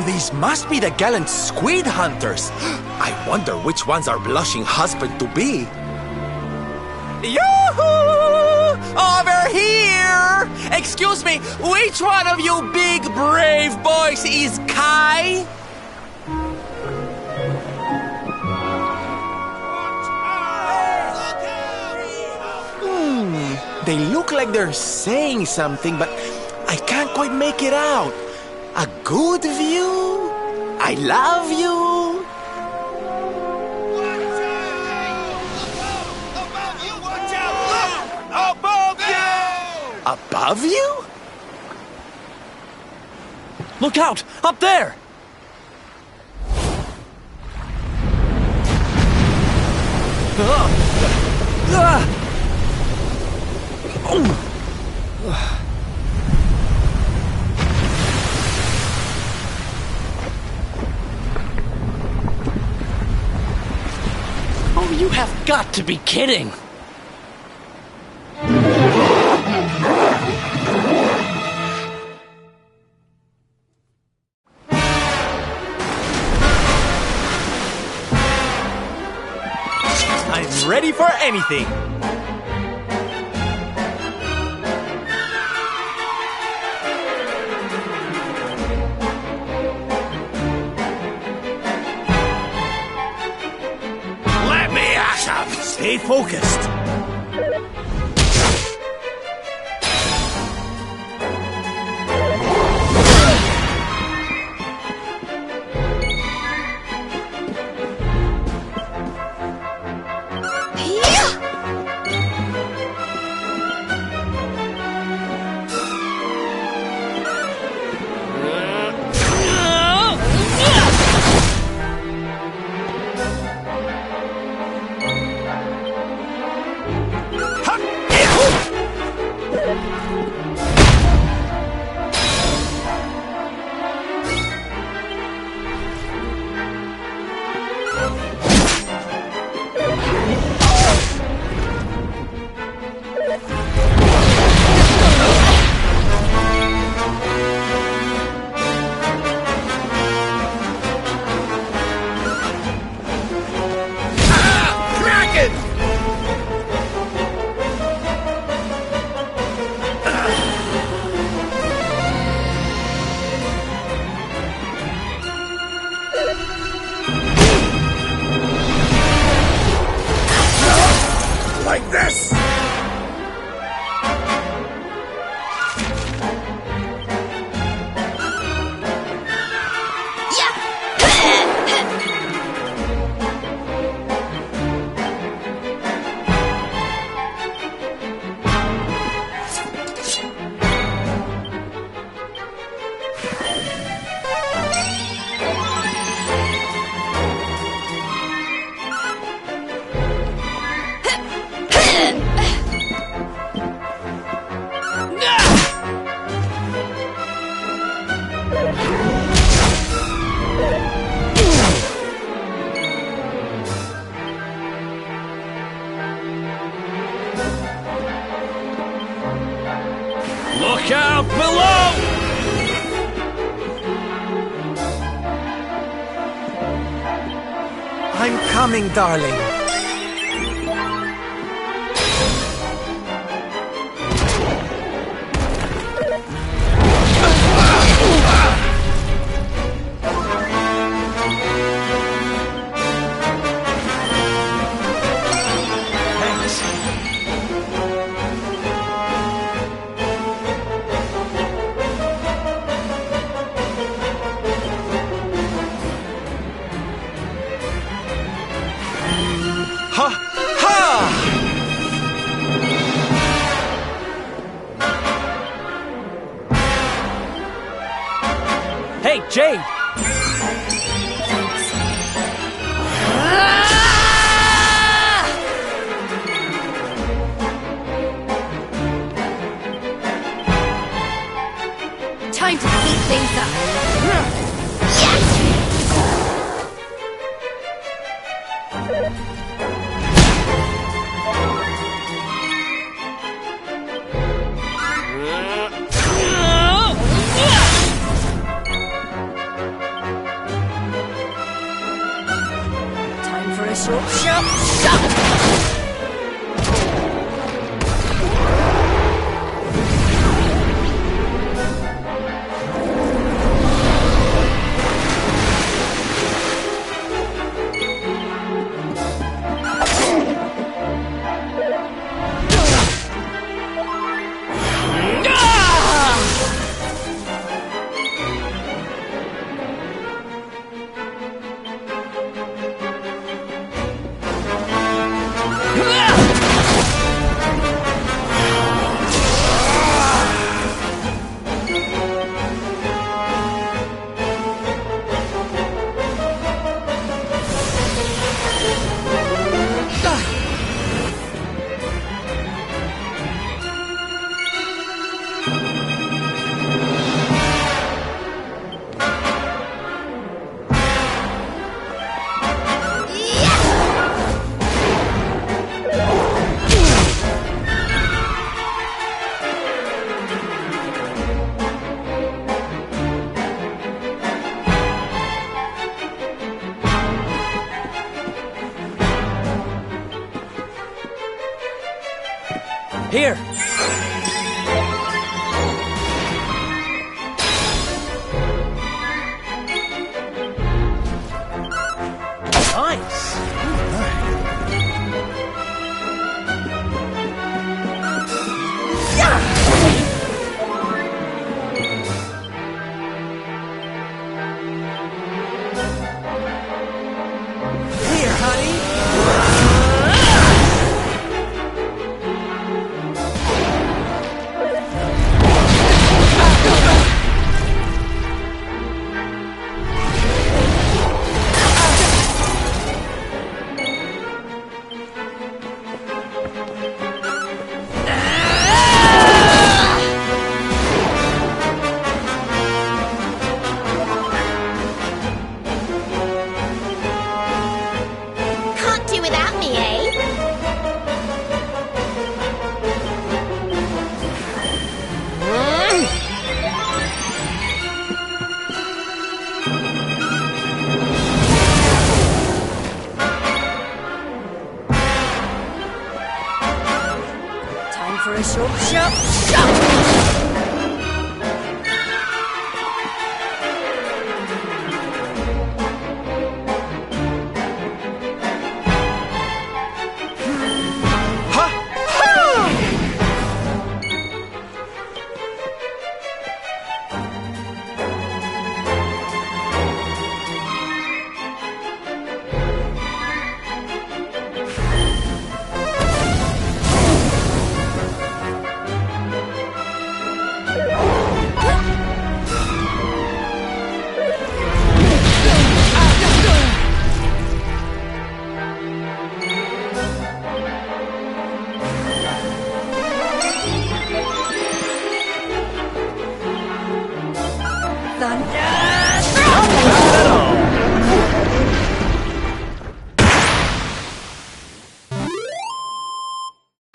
These must be the gallant squid hunters. I wonder which one's our blushing husband-to-be. Yoo-hoo! Over here! Excuse me, which one of you big brave boys is Kai? They look like they're saying something, but I can't quite make it out. A good view? I love you? Watch out! Above you! Above you? Look out! Up there! Oh, you have got to be kidding! I'm ready for anything. Let me ask you! Stay focused. Like this! Look out below! I'm coming, darling. Ha! Ha! Hey, Jade! Time to heat things up. a short shot. Here! Nice! Here, honey! Can't do without me, eh? Time for a short shot. Ha! Ha!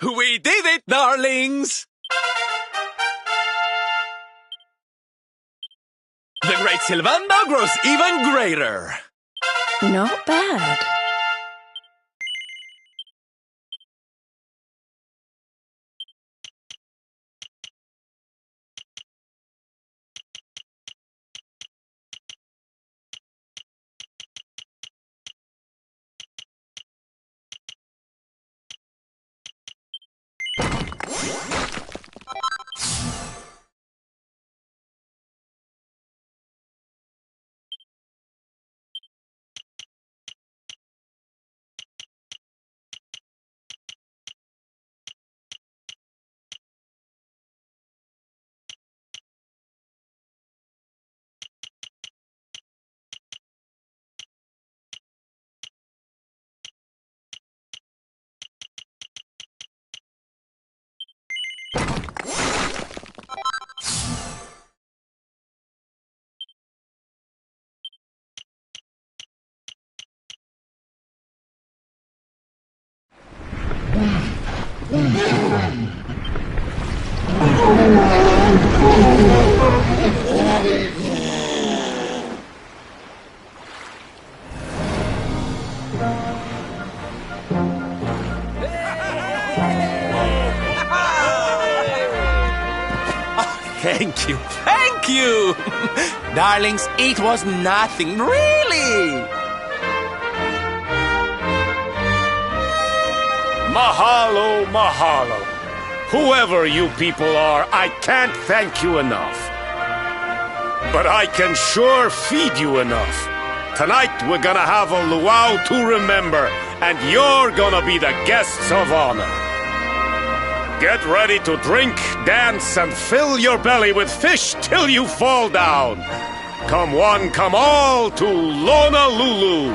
We did it, darlings! The great Silvando grows even greater. Not bad. Thank you. Thank you. Darlings, it was nothing, really. Mahalo, mahalo. Whoever you people are, I can't thank you enough. But I can sure feed you enough. Tonight we're gonna have a luau to remember, and you're gonna be the guests of honor. Get ready to drink, dance, and fill your belly with fish till you fall down. Come one, come all to Honolulu.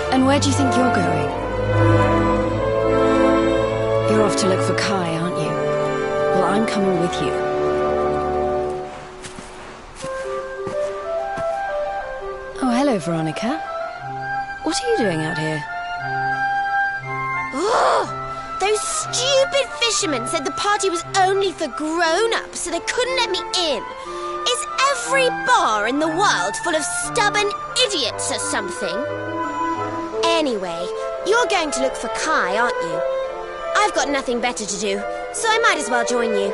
And where do you think you're going? You're off to look for Kai, aren't you? Well, I'm coming with you. Oh, hello, Veronica. What are you doing out here? Ugh! Those stupid fishermen said the party was only for grown-ups, so they couldn't let me in. Is every bar in the world full of stubborn idiots or something? Anyway, you're going to look for Kai, aren't you? I've got nothing better to do, so I might as well join you.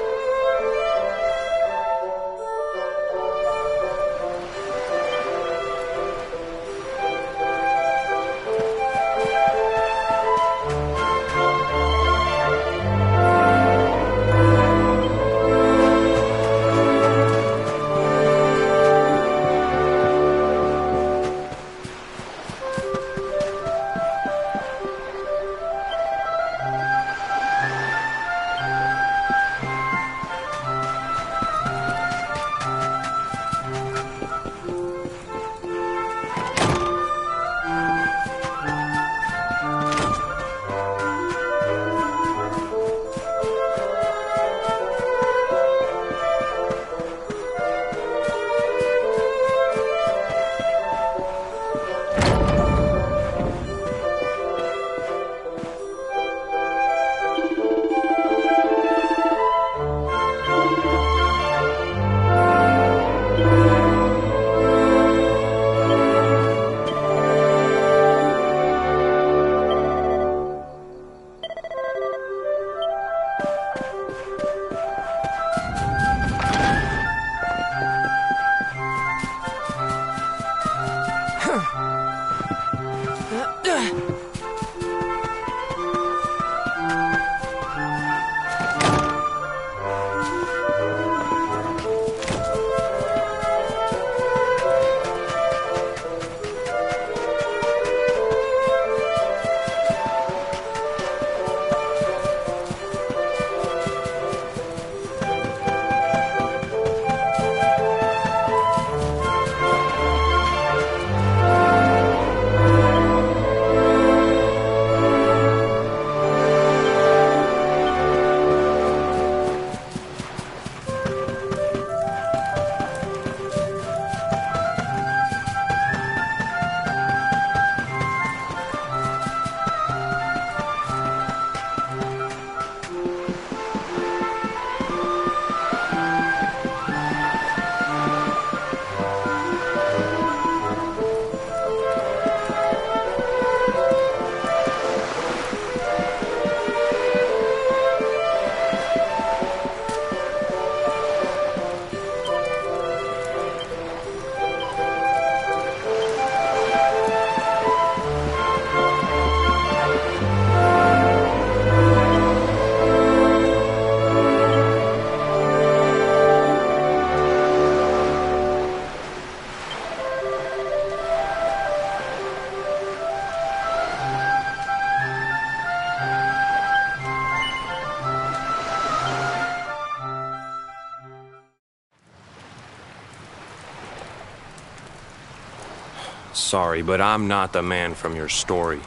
Sorry, but I'm not the man from your story.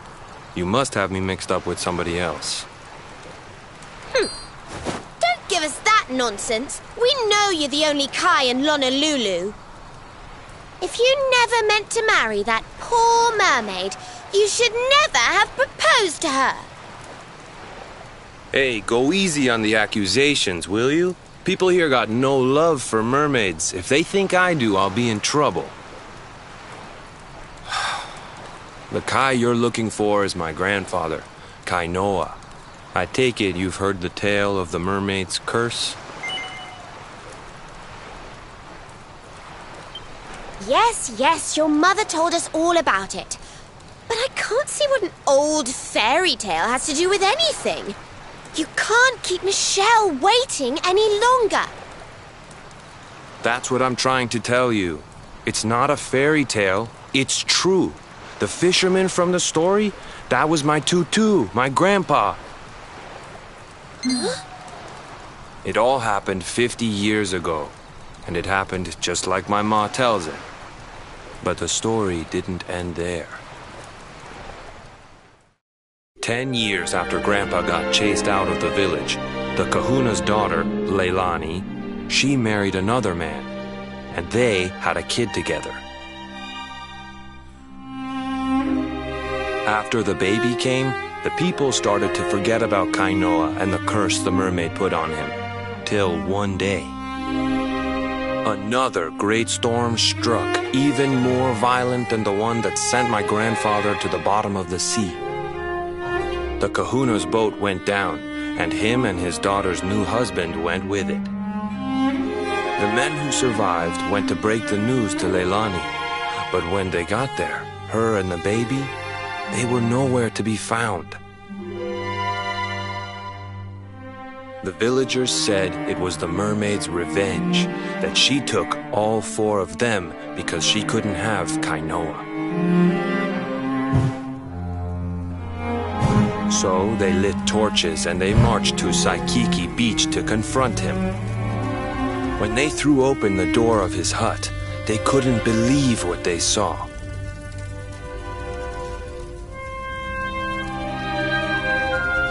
You must have me mixed up with somebody else. Don't give us that nonsense. We know you're the only Kai in Honolulu. If you never meant to marry that poor mermaid, you should never have proposed to her. Hey, go easy on the accusations, will you? People here got no love for mermaids. If they think I do, I'll be in trouble. The Kai you're looking for is my grandfather, Kai Noah. I take it you've heard the tale of the mermaid's curse? Yes, your mother told us all about it. But I can't see what an old fairy tale has to do with anything. You can't keep Michelle waiting any longer. That's what I'm trying to tell you. It's not a fairy tale, it's true. The fisherman from the story, that was my tutu, my grandpa. Huh? It all happened 50 years ago, and it happened just like my ma tells it. But the story didn't end there. 10 years after Grandpa got chased out of the village, the kahuna's daughter, Leilani, she married another man, and they had a kid together. After the baby came, the people started to forget about Kainoa and the curse the mermaid put on him. Till one day, another great storm struck, even more violent than the one that sent my grandfather to the bottom of the sea. The kahuna's boat went down, and him and his daughter's new husband went with it. The men who survived went to break the news to Leilani, but when they got there, her and the baby, they were nowhere to be found. The villagers said it was the mermaid's revenge, that she took all 4 of them because she couldn't have Kainoa. So they lit torches and they marched to Saikiki Beach to confront him. When they threw open the door of his hut, they couldn't believe what they saw.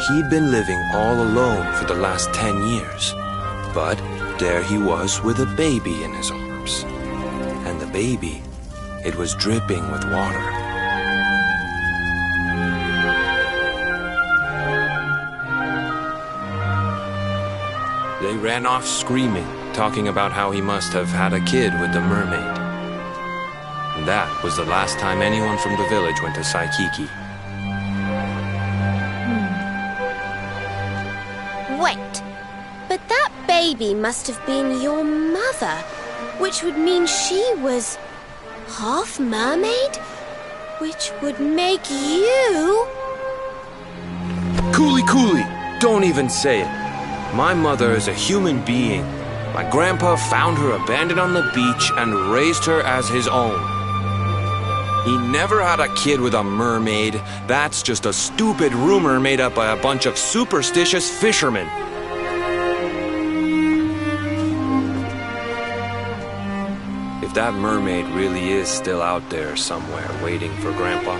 He'd been living all alone for the last 10 years, but there he was with a baby in his arms. And the baby, it was dripping with water. They ran off screaming, talking about how he must have had a kid with the mermaid. And that was the last time anyone from the village went to Saikiki. Wait, but that baby must have been your mother, which would mean she was half mermaid, which would make you... Cooley, don't even say it. My mother is a human being. My grandpa found her abandoned on the beach and raised her as his own. He never had a kid with a mermaid. That's just a stupid rumor made up by a bunch of superstitious fishermen. If that mermaid really is still out there somewhere waiting for Grandpa,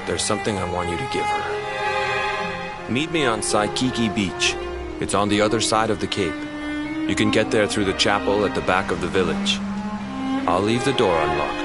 there's something I want you to give her. Meet me on Saikiki Beach. It's on the other side of the cape. You can get there through the chapel at the back of the village. I'll leave the door unlocked.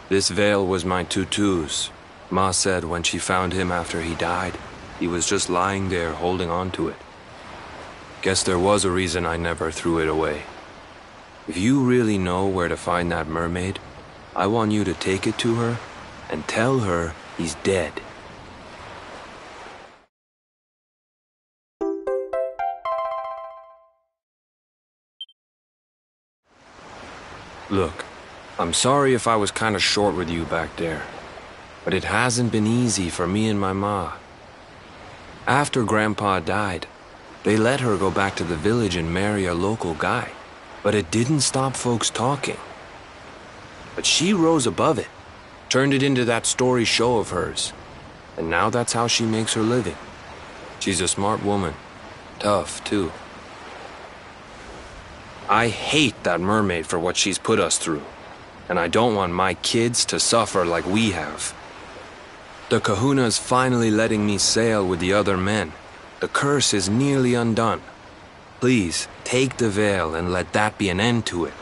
This veil was my tutu's. Ma said when she found him after he died, he was just lying there holding on to it. Guess there was a reason I never threw it away. If you really know where to find that mermaid, I want you to take it to her and tell her he's dead. Look, I'm sorry if I was kinda short with you back there, but it hasn't been easy for me and my ma. After Grandpa died, they let her go back to the village and marry a local guy, but it didn't stop folks talking. But she rose above it, turned it into that story show of hers, and now that's how she makes her living. She's a smart woman, tough too. I hate that mermaid for what she's put us through, and I don't want my kids to suffer like we have. The Kahuna's finally letting me sail with the other men. The curse is nearly undone. Please, take the veil and let that be an end to it.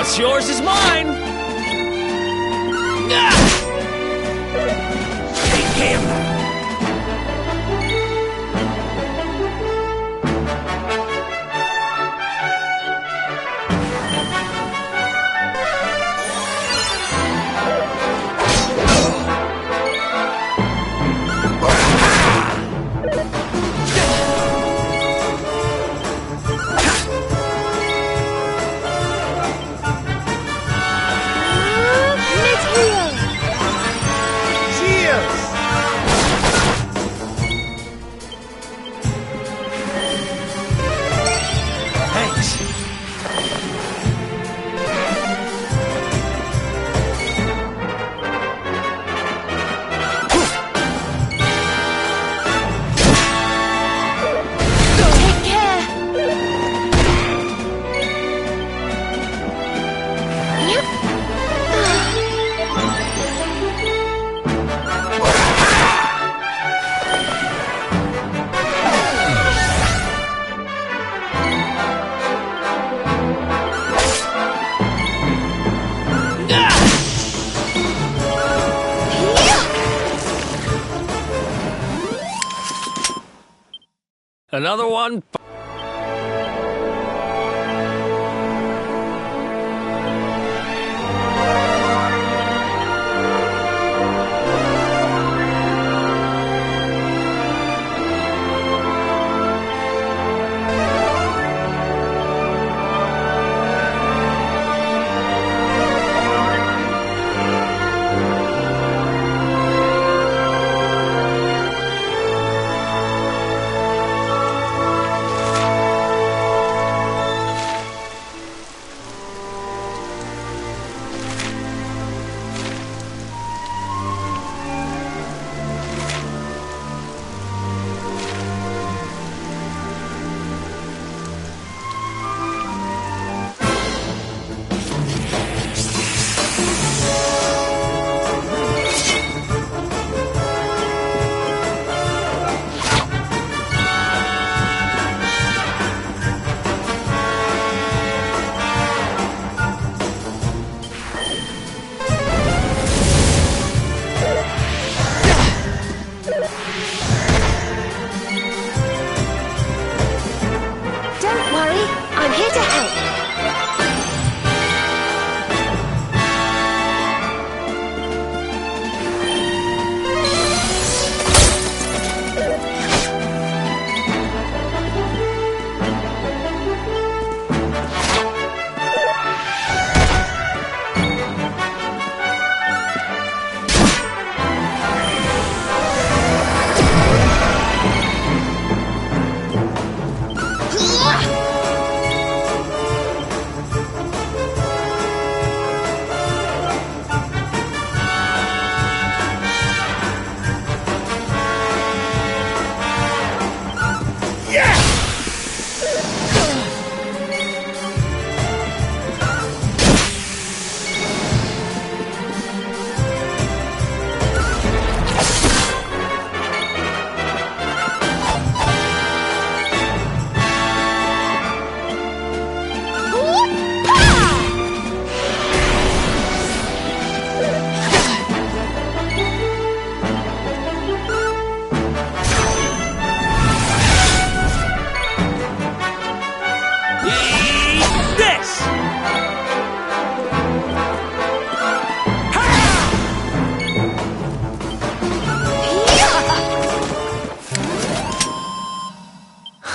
What's yours is mine! Ah! Take him! Another one.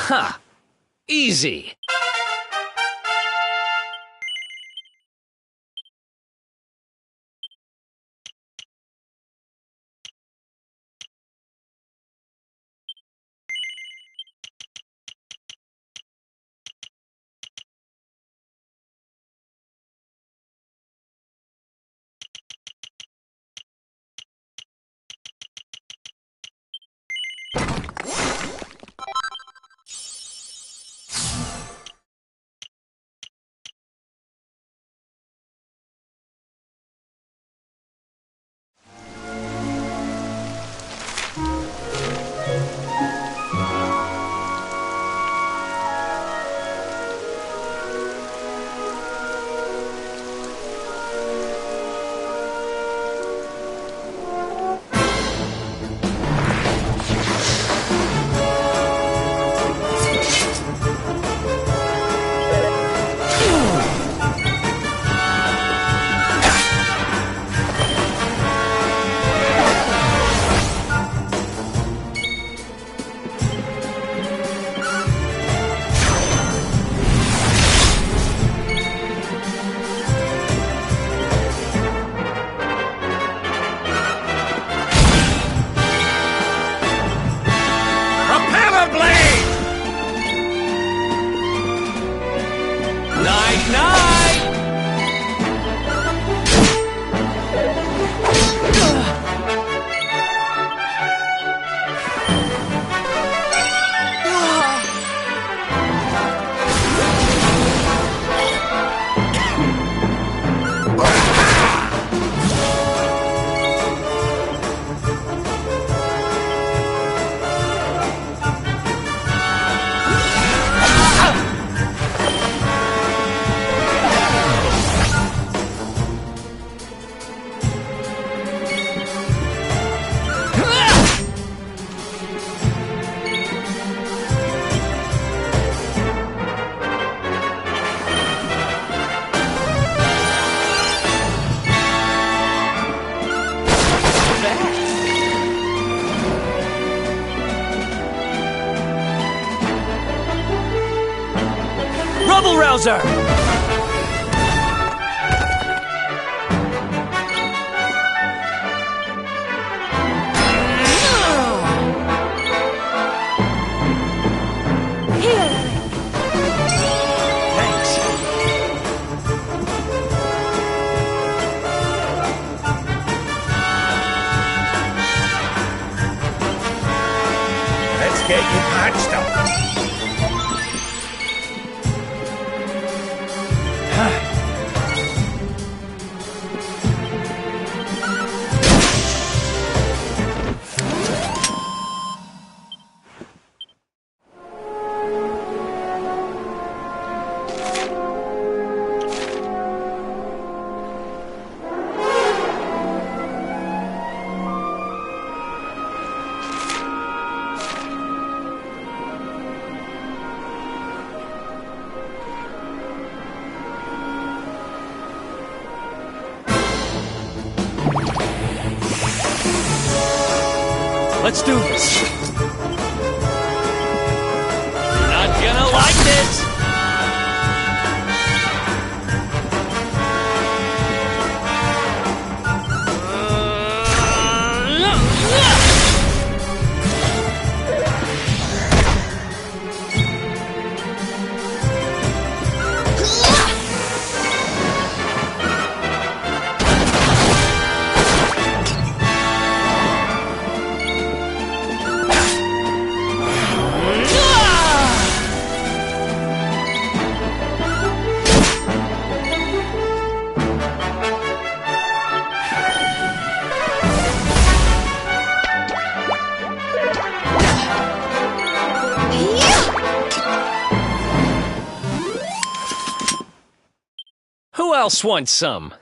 Ha! Easy! Bowser! Thanks. Let's get you patched up. Let's do this. You're not gonna like this. Who else wants some?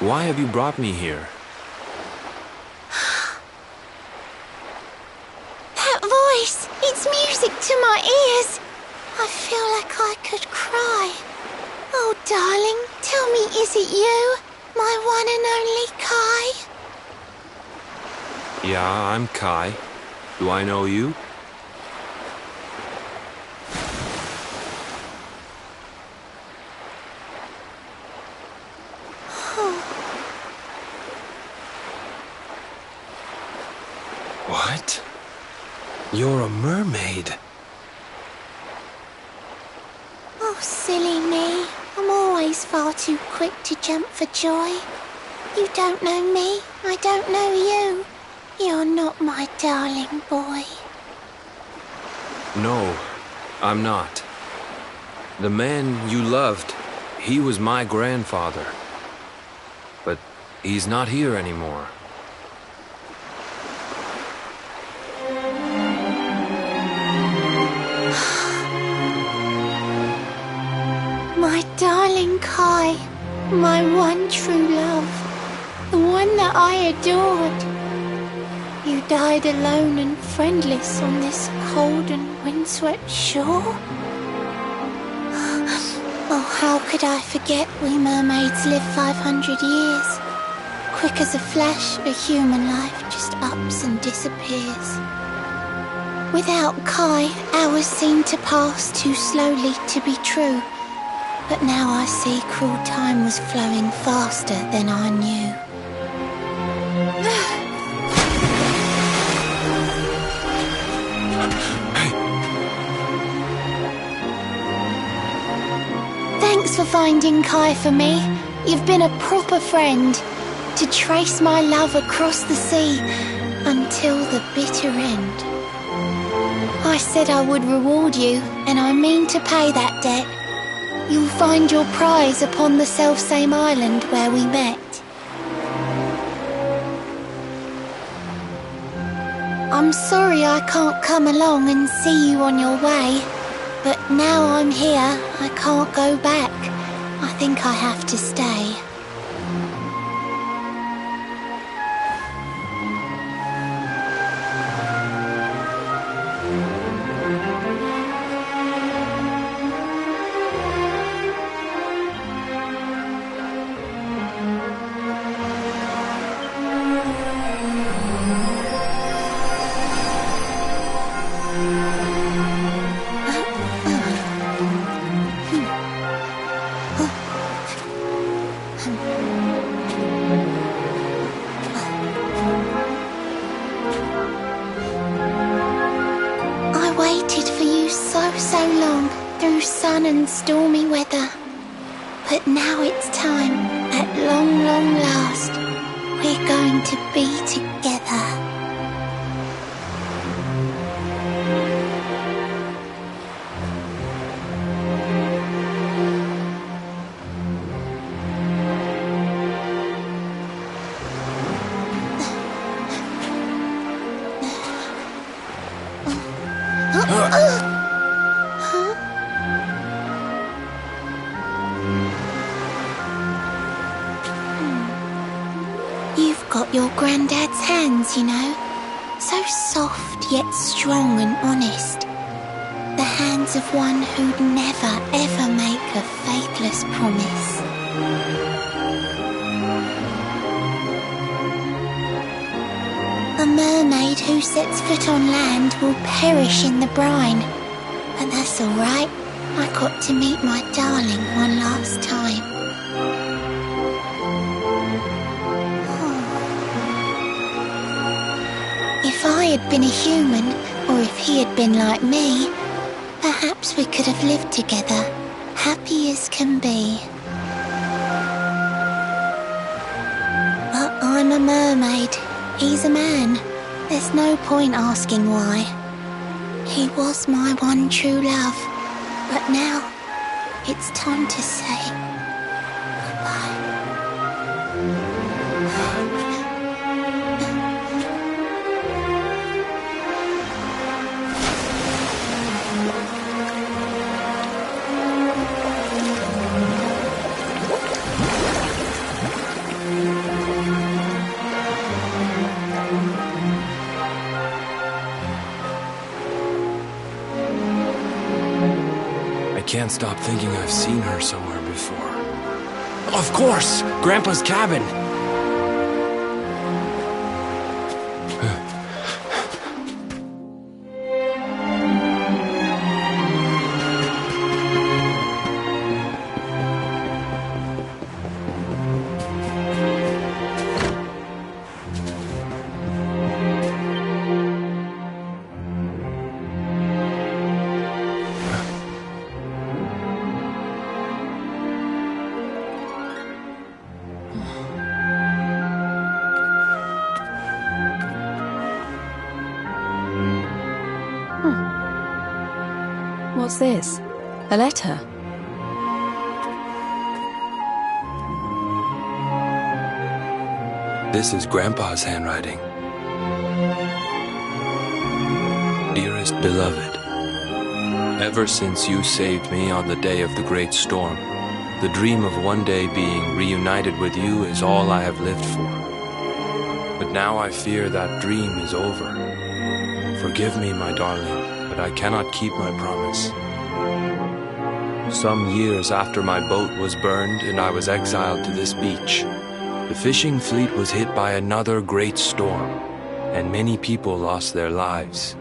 Why have you brought me here? That voice! It's music to my ears! I feel like I could cry. Oh, darling, tell me, is it you? My one and only Kai? Yeah, I'm Kai. Do I know you? What? You're a mermaid. Oh, silly me. I'm always far too quick to jump for joy. You don't know me, I don't know you. You're not my darling boy. No, I'm not. The man you loved, he was my grandfather. But he's not here anymore. My darling Kai, my one true love, the one that I adored. You died alone and friendless on this cold and windswept shore. Oh, how could I forget we mermaids live 500 years? Quick as a flash, a human life just ups and disappears. Without Kai, hours seem to pass too slowly to be true. But now I see cruel time was flowing faster than I knew. Thanks for finding Kai for me. You've been a proper friend. To trace my love across the sea until the bitter end. I said I would reward you, and I mean to pay that debt. You'll find your prize upon the selfsame island where we met. I'm sorry I can't come along and see you on your way. But now I'm here, I can't go back. I think I have to stay. So long through sun and stormy weather. But now it's time, at long, long last, we're going to be together. You've got your granddad's hands, you know. So soft yet strong and honest. The hands of one who'd never ever make a faithless promise. A mermaid who sets foot on land will perish in the brine. But that's all right. I got to meet my darling one last time. If I had been a human, or if he had been like me, perhaps we could have lived together, happy as can be. But I'm a mermaid, he's a man. There's no point asking why. He was my one true love, but now it's time to say goodbye. I can't stop thinking I've seen her somewhere before. Of course! Grandpa's cabin! What's this? A letter? This is Grandpa's handwriting. Dearest beloved, ever since you saved me on the day of the great storm, the dream of one day being reunited with you is all I have lived for. But now I fear that dream is over. Forgive me, my darling, but I cannot keep my promise. Some years after my boat was burned and I was exiled to this beach, the fishing fleet was hit by another great storm, and many people lost their lives.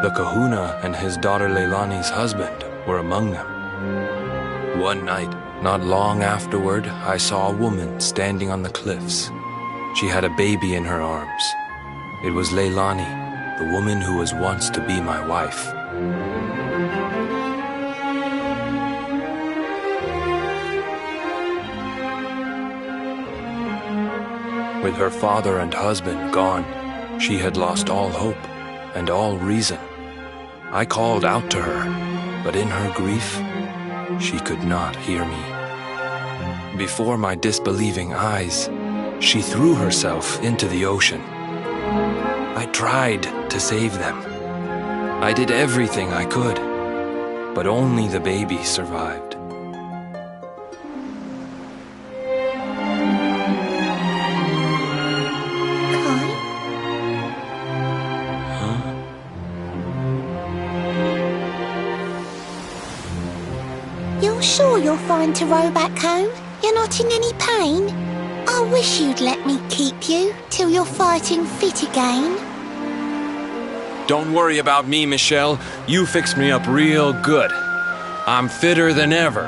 The kahuna and his daughter Leilani's husband were among them. One night, not long afterward, I saw a woman standing on the cliffs. She had a baby in her arms. It was Leilani, the woman who was once to be my wife. With her father and husband gone, she had lost all hope and all reason. I called out to her, but in her grief, she could not hear me. Before my disbelieving eyes, she threw herself into the ocean. I tried to save them, I did everything I could, but only the baby survived. Kai? Huh? You're sure you're fine to row back home? You're not in any pain? I wish you'd let me keep you till you're fighting fit again. Don't worry about me, Michelle. You fixed me up real good. I'm fitter than ever.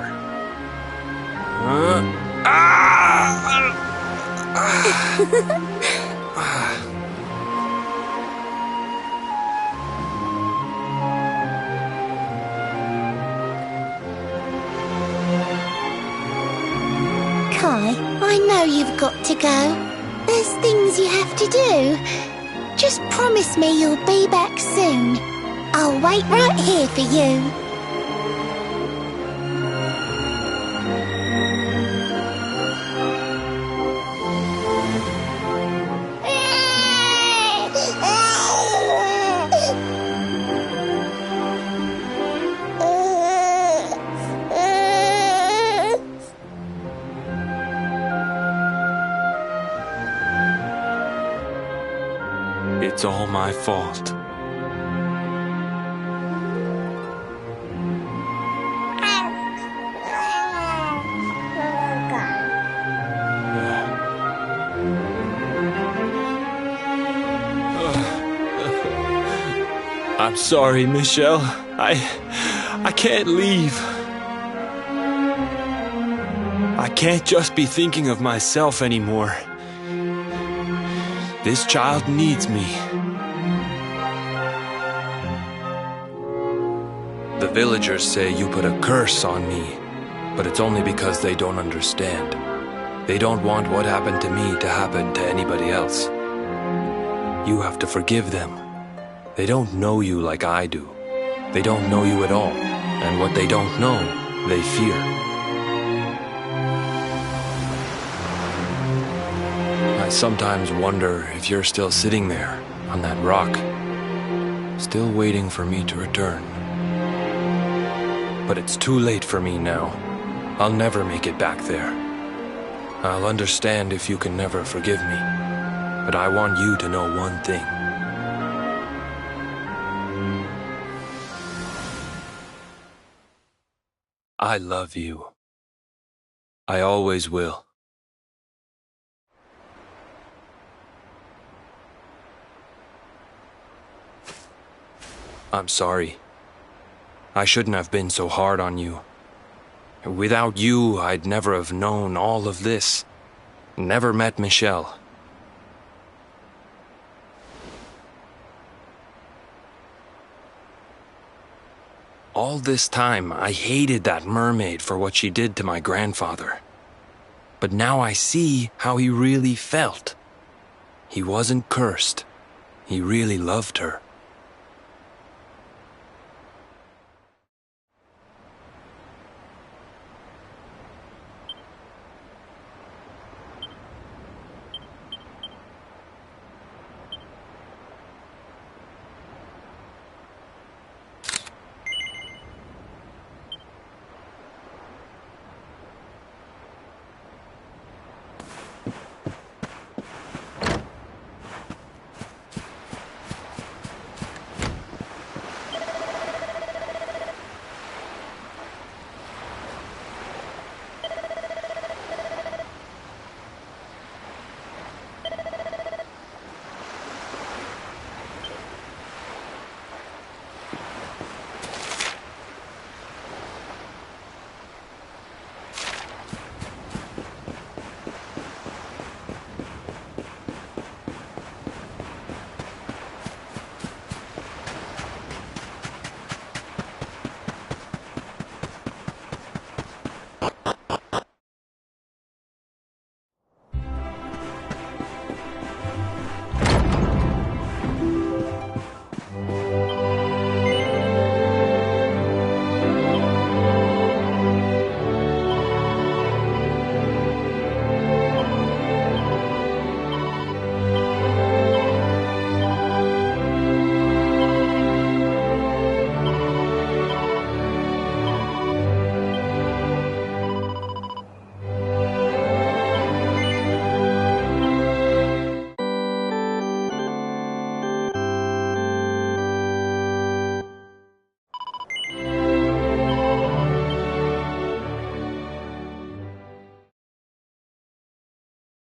Kai, I know you've got to go. There's things you have to do. Just promise me you'll be back soon. I'll wait right here for you. It's all my fault. I'm sorry, Michelle. I can't leave. I can't just be thinking of myself anymore. This child needs me. The villagers say you put a curse on me, but it's only because they don't understand. They don't want what happened to me to happen to anybody else. You have to forgive them. They don't know you like I do. They don't know you at all, and what they don't know, they fear. I sometimes wonder if you're still sitting there, on that rock, still waiting for me to return. But it's too late for me now. I'll never make it back there. I'll understand if you can never forgive me, but I want you to know one thing. I love you. I always will. I'm sorry. I shouldn't have been so hard on you. Without you, I'd never have known all of this. Never met Michelle. All this time, I hated that mermaid for what she did to my grandfather. But now I see how he really felt. He wasn't cursed. He really loved her.